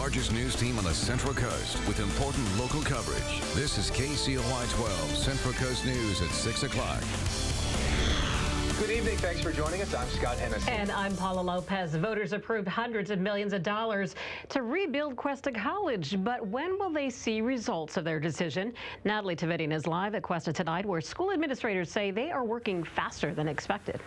largest news team on the Central Coast with important local coverage. This is KCOY 12 Central Coast News at 6 o'clock. Good evening. Thanks for joining us. I'm Scott Hennessy. And I'm Paula Lopez. Voters approved hundreds of millions of dollars to rebuild Cuesta College. But when will they see results of their decision? Natalie Tavidian is live at Cuesta tonight, where school administrators say they are working faster than expected.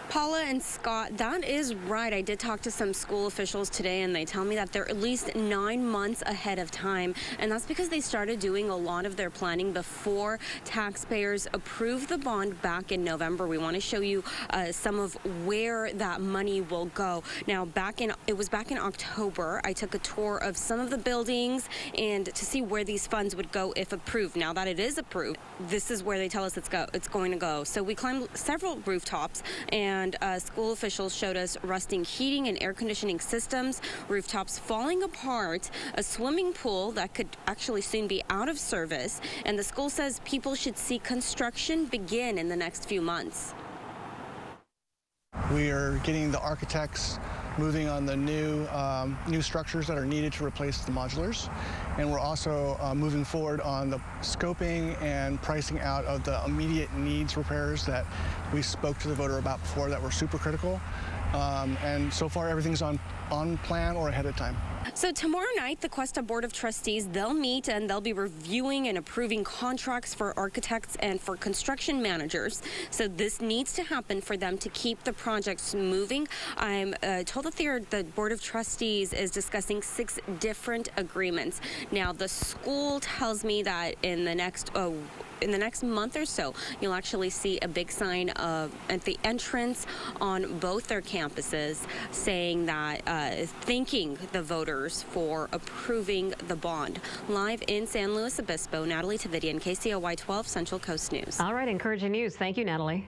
Paula and Scott, that is right. I did talk to some school officials today, and they tell me that they're at least 9 months ahead of time. And that's because they started doing a lot of their planning before taxpayers approved the bond back in November. We want to show you some of where that money will go. Now, it was back in October, I took a tour of some of the buildings and to see where these funds would go if approved. Now that it is approved, this is where they tell us it's going to go. So we climbed several rooftops, and school officials showed us rusting heating and air conditioning systems, rooftops falling apart, a swimming pool that could actually soon be out of service, and the school says people should see construction begin in the next few months. We are getting the architects moving on the new structures that are needed to replace the modulars, and we're also moving forward on the scoping and pricing out of the immediate needs repairs that we spoke to the voter about before that were super critical. And so far everything's on plan or ahead of time. So tomorrow night, the Cuesta Board of Trustees, they'll meet and they'll be reviewing and approving contracts for architects and for construction managers. So this needs to happen for them to keep the projects moving. I'm told that the Board of Trustees is discussing 6 different agreements. Now, the school tells me that in the next month or so, you'll actually see a big sign at the entrance on both their campuses saying that thanking the voters for approving the bond. Live in San Luis Obispo, Natalie Tavidian, KCOY 12 Central Coast News. All right, encouraging news. Thank you, Natalie.